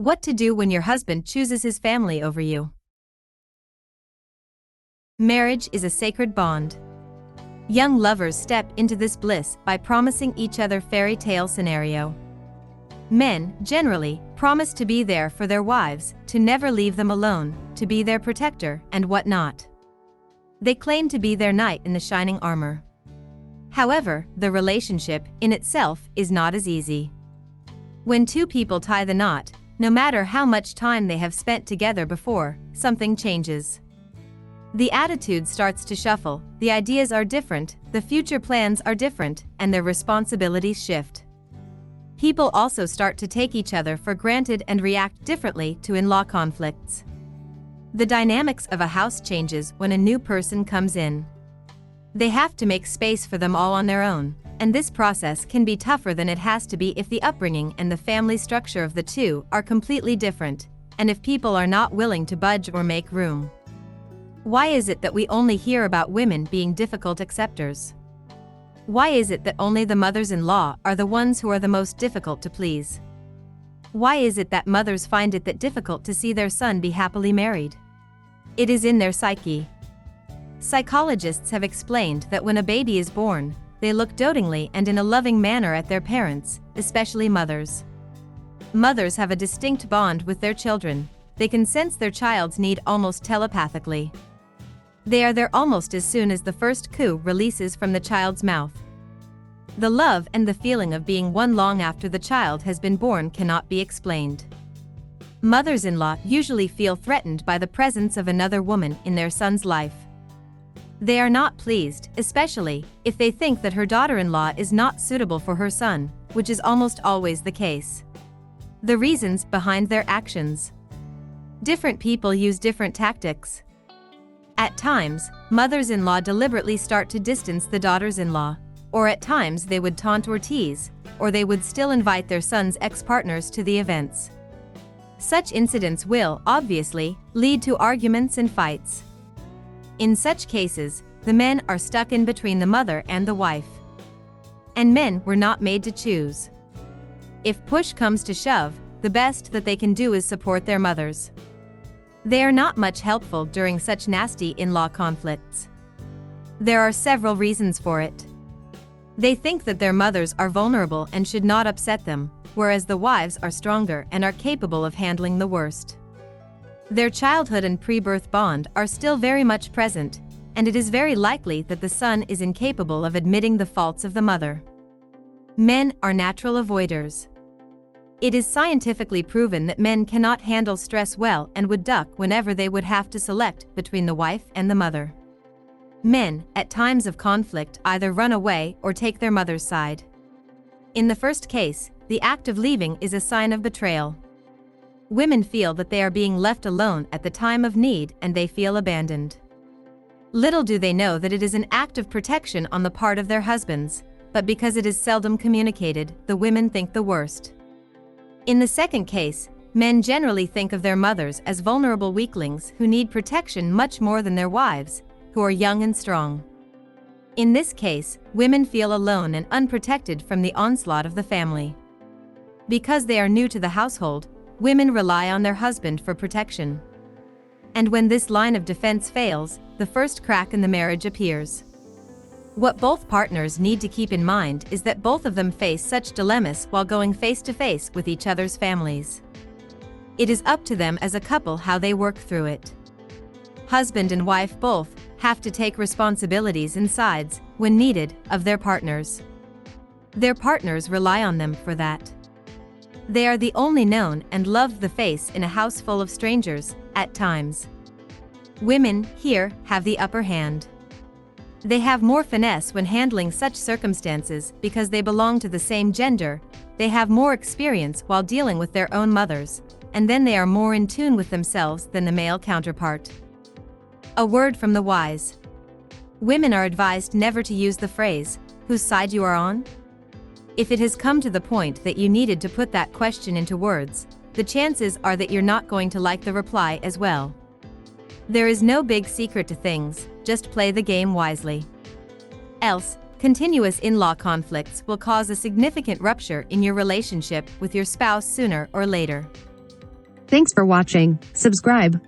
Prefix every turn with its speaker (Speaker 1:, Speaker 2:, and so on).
Speaker 1: What to do when your husband chooses his family over you. Marriage is a sacred bond. Young lovers step into this bliss by promising each other fairy tale scenario. Men, generally, promise to be there for their wives, to never leave them alone, to be their protector, and whatnot. They claim to be their knight in the shining armor. However, the relationship, in itself, is not as easy. When two people tie the knot, no matter how much time they have spent together before, something changes. The attitude starts to shuffle, the ideas are different, the future plans are different, and their responsibilities shift. People also start to take each other for granted and react differently to in-law conflicts. The dynamics of a house changes when a new person comes in. They have to make space for them all on their own, and this process can be tougher than it has to be if the upbringing and the family structure of the two are completely different, and if people are not willing to budge or make room. Why is it that we only hear about women being difficult acceptors? Why is it that only the mothers-in-law are the ones who are the most difficult to please? Why is it that mothers find it that difficult to see their son be happily married? It is in their psyche. Psychologists have explained that when a baby is born, they look dotingly and in a loving manner at their parents, especially mothers. Mothers have a distinct bond with their children. They can sense their child's need almost telepathically. They are there almost as soon as the first coo releases from the child's mouth. The love and the feeling of being one long after the child has been born cannot be explained. Mothers-in-law usually feel threatened by the presence of another woman in their son's life. They are not pleased, especially if they think that her daughter-in-law is not suitable for her son, which is almost always the case. The reasons behind their actions. Different people use different tactics. At times, mothers-in-law deliberately start to distance the daughters-in-law, or at times they would taunt or tease, or they would still invite their son's ex-partners to the events. Such incidents will, obviously, lead to arguments and fights. In such cases, the men are stuck in between the mother and the wife. And men were not made to choose. If push comes to shove, the best that they can do is support their mothers. They are not much helpful during such nasty in-law conflicts. There are several reasons for it. They think that their mothers are vulnerable and should not upset them, whereas the wives are stronger and are capable of handling the worst. Their childhood and pre-birth bond are still very much present, and it is very likely that the son is incapable of admitting the faults of the mother. Men are natural avoiders. It is scientifically proven that men cannot handle stress well and would duck whenever they would have to select between the wife and the mother. Men, at times of conflict, either run away or take their mother's side. In the first case, the act of leaving is a sign of betrayal. Women feel that they are being left alone at the time of need and they feel abandoned. Little do they know that it is an act of protection on the part of their husbands, but because it is seldom communicated, the women think the worst. In the second case, men generally think of their mothers as vulnerable weaklings who need protection much more than their wives, who are young and strong. In this case, women feel alone and unprotected from the onslaught of the family. Because they are new to the household, women rely on their husband for protection. And when this line of defense fails, the first crack in the marriage appears. What both partners need to keep in mind is that both of them face such dilemmas while going face-to-face with each other's families. It is up to them as a couple how they work through it. Husband and wife both have to take responsibilities and sides, when needed, of their partners. Their partners rely on them for that. They are the only known and loved the face in a house full of strangers, at times. Women, here, have the upper hand. They have more finesse when handling such circumstances because they belong to the same gender, they have more experience while dealing with their own mothers, and then they are more in tune with themselves than the male counterpart. A word from the wise. Women are advised never to use the phrase, "Whose side you are on?" If it has come to the point that you needed to put that question into words, the chances are that you're not going to like the reply as well. There is no big secret to things, just play the game wisely. Else, continuous in-law conflicts will cause a significant rupture in your relationship with your spouse sooner or later.
Speaker 2: Thanks for watching. Subscribe.